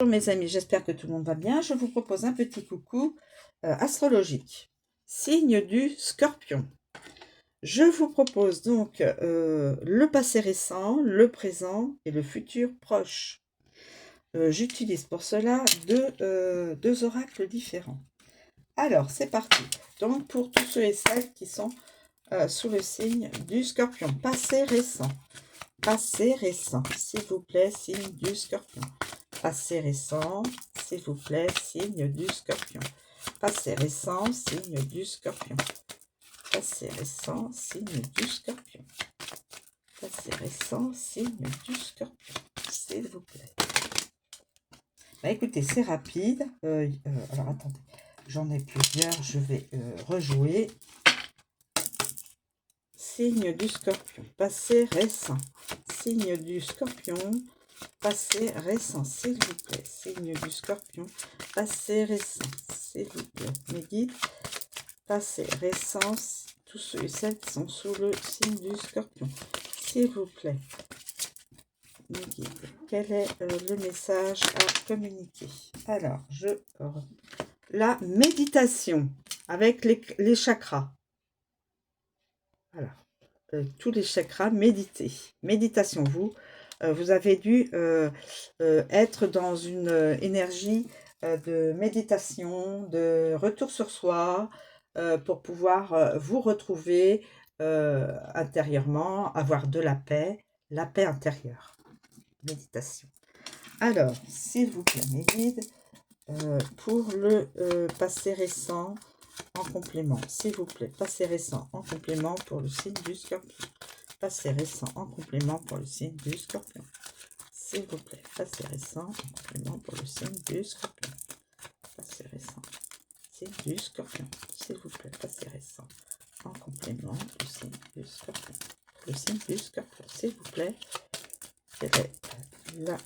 Bonjour mes amis, j'espère que tout le monde va bien. Je vous propose un petit coucou astrologique. Signe du Scorpion. Je vous propose donc le passé récent, le présent et le futur proche. J'utilise pour cela deux oracles différents. Alors, c'est parti. Donc, pour tous ceux et celles qui sont sous le signe du Scorpion. Passé récent. Passé récent, s'il vous plaît, signe du Scorpion. Passé récent, s'il vous plaît, signe du Scorpion. Passé récent, signe du Scorpion. Passé récent, signe du Scorpion. Passé récent, signe du Scorpion. S'il vous plaît. Bah écoutez, c'est rapide. Alors attendez, j'en ai plusieurs, je vais rejouer. Signe du Scorpion. Passé récent. Signe du Scorpion. Passé récent, s'il vous plaît. Signe du Scorpion. Passé récent, s'il vous plaît. Mes guides. Passé récent, tous ceux et celles qui sont sous le signe du Scorpion. S'il vous plaît. Mes guides. Quel est le message à communiquer? Alors, la méditation avec les chakras. Voilà. Tous les chakras, méditer. Méditation, vous avez dû être dans une énergie de méditation, de retour sur soi, pour pouvoir vous retrouver intérieurement, avoir de la paix intérieure. Méditation. Alors, s'il vous plaît, mes guides, pour le passé récent, en complément, s'il vous plaît, passé récent en complément pour le signe du Scorpion. Passé récent en complément pour le signe du Scorpion. S'il vous plaît, passé récent en complément pour le signe du Scorpion. Passé récent, signe du Scorpion. S'il vous plaît, passé récent en complément du signe du Scorpion. Le signe du Scorpion, s'il vous plaît. Quelle est la...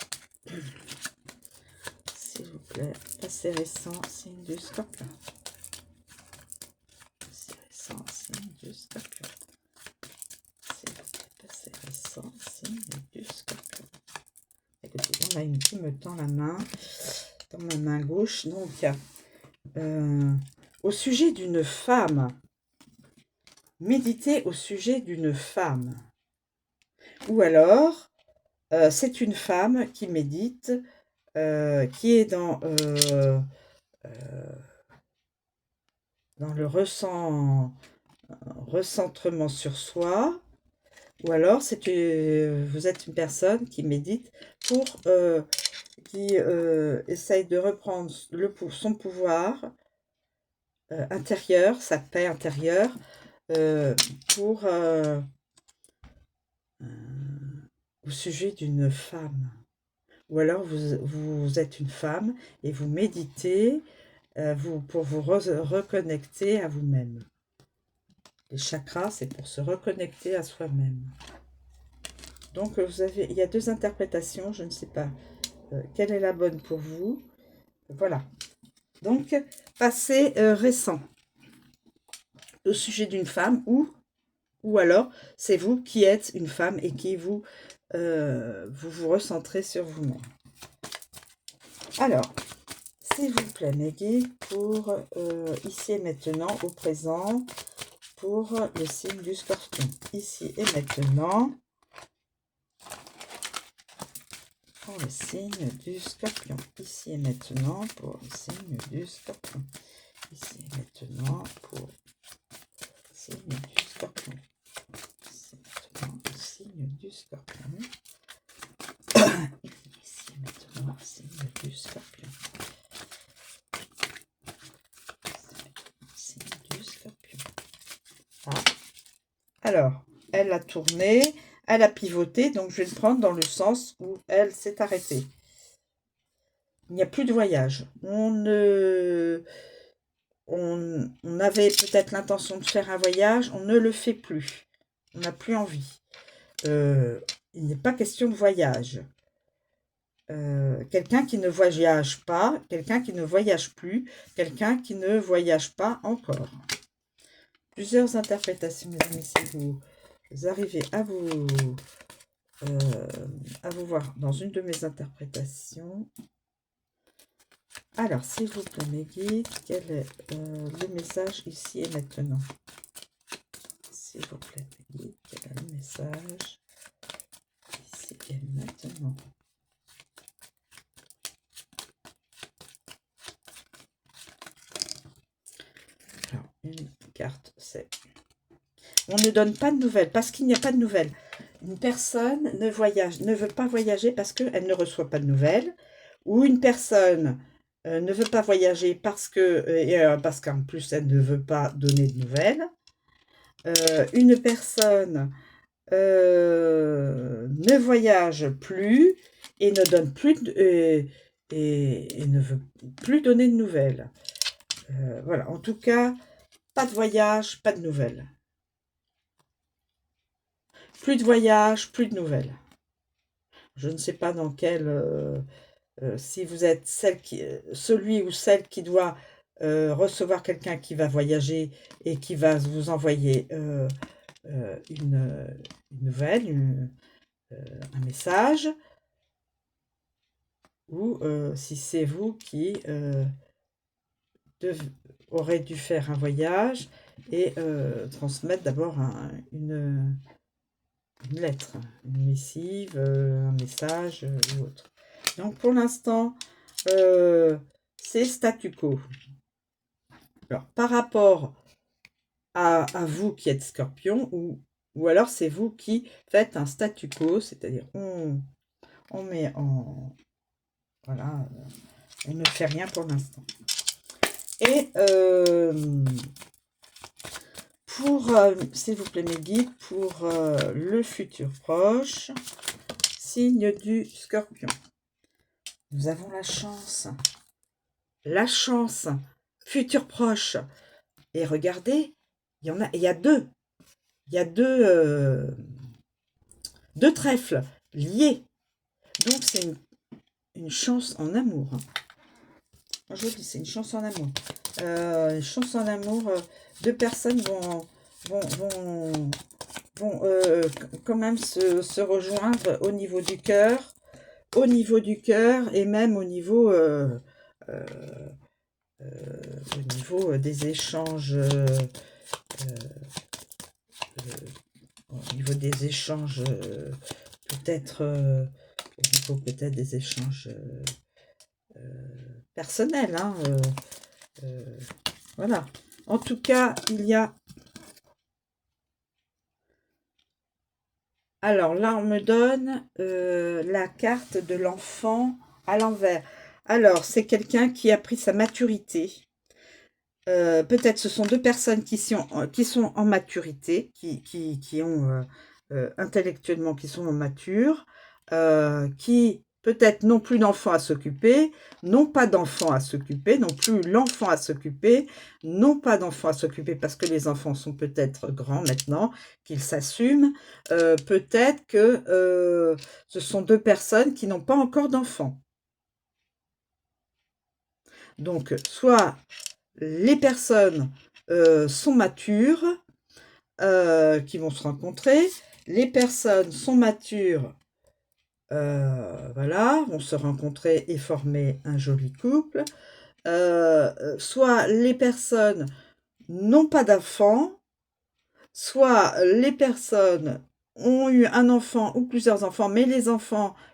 S'il vous plaît, passé récent, signe du Scorpion. Signe du Scorpion. S'il vous plaît, passé récent, signe du Scorpion. Écoutez, il y en a une qui me tend la main, dans ma main gauche. Donc, au sujet d'une femme, méditez au sujet d'une femme. Ou alors, c'est une femme qui médite, qui est dans le recentrement sur soi, ou alors vous êtes une personne qui médite qui essaye de reprendre son pouvoir intérieur, sa paix intérieure, au sujet d'une femme. Ou alors vous êtes une femme et vous méditez pour vous reconnecter à vous-même. Les chakras, c'est pour se reconnecter à soi-même. Donc, il y a deux interprétations, je ne sais pas quelle est la bonne pour vous. Voilà. Donc, passé récent, au sujet d'une femme, ou alors, c'est vous qui êtes une femme et qui vous recentrez sur vous-même. Alors, s'il vous plaît, mes guides, pour ici et maintenant, au présent, pour le signe du Scorpion. Ici et maintenant, pour le signe du Scorpion. Ici et maintenant, pour le signe du Scorpion. Ici et maintenant, pour le signe du Scorpion. Ici et maintenant, le signe du Scorpion. Ici et maintenant, le signe du Scorpion. Ah. Alors, elle a tourné, elle a pivoté, donc je vais le prendre dans le sens où elle s'est arrêtée. Il n'y a plus de voyage. On avait peut-être l'intention de faire un voyage, on ne le fait plus. On n'a plus envie. Il n'est pas question de voyage. Quelqu'un qui ne voyage pas, quelqu'un qui ne voyage plus, quelqu'un qui ne voyage pas encore. Plusieurs interprétations, mes amis, si vous arrivez à vous voir dans une de mes interprétations. Alors, s'il vous plaît, mes guides, quel est le message ici et maintenant? S'il vous plaît, mes guides, quel est le message ici et maintenant? Alors, une carte, c'est... On ne donne pas de nouvelles, parce qu'il n'y a pas de nouvelles. Une personne ne veut pas voyager parce qu'elle ne reçoit pas de nouvelles, ou une personne ne veut pas voyager parce qu'en plus elle ne veut pas donner de nouvelles. Une personne ne voyage plus et ne donne plus et ne veut plus donner de nouvelles. Voilà, en tout cas, pas de voyage, pas de nouvelles. Plus de voyage, plus de nouvelles. Je ne sais pas dans quel... si vous êtes celui ou celle qui doit recevoir quelqu'un qui va voyager et qui va vous envoyer une nouvelle, un message, ou si c'est vous qui aurez dû faire un voyage et transmettre d'abord une lettre, une missive, un message ou autre. Donc pour l'instant, c'est statu quo. Alors par rapport à vous qui êtes Scorpion, ou alors c'est vous qui faites un statu quo, c'est-à-dire on met en... Voilà, on ne fait rien pour l'instant. Et pour, s'il vous plaît mes guides, pour le futur proche, signe du Scorpion. Nous avons la chance, futur proche. Et regardez, il y a deux trèfles liés. Donc c'est une chance en amour. Moi je dis c'est une chance en amour. Une chance en amour, deux personnes vont quand même se rejoindre au niveau du cœur, et même au niveau des échanges, peut-être des échanges personnels, hein, voilà. En tout cas, il y a... Alors là, on me donne la carte de l'enfant à l'envers. Alors, c'est quelqu'un qui a pris sa maturité. Peut-être ce sont deux personnes qui sont en maturité, qui ont intellectuellement, qui sont matures, qui peut-être n'ont plus d'enfants à s'occuper, n'ont pas d'enfants à s'occuper, non plus l'enfant à s'occuper, n'ont pas d'enfants à s'occuper parce que les enfants sont peut-être grands maintenant, qu'ils s'assument. Peut-être que ce sont deux personnes qui n'ont pas encore d'enfants. Donc, soit les personnes sont matures, qui vont se rencontrer. Les personnes sont matures, voilà, vont se rencontrer et former un joli couple. Soit les personnes n'ont pas d'enfants, soit les personnes ont eu un enfant ou plusieurs enfants, mais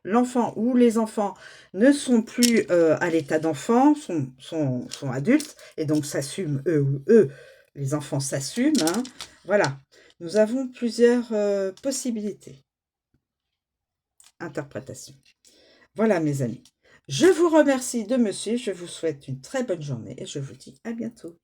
l'enfant ou les enfants ne sont plus à l'état d'enfant, sont adultes, et donc s'assument, eux, les enfants s'assument, hein. Voilà, nous avons plusieurs possibilités. Interprétation. Voilà mes amis. Je vous remercie de me suivre, je vous souhaite une très bonne journée et je vous dis à bientôt.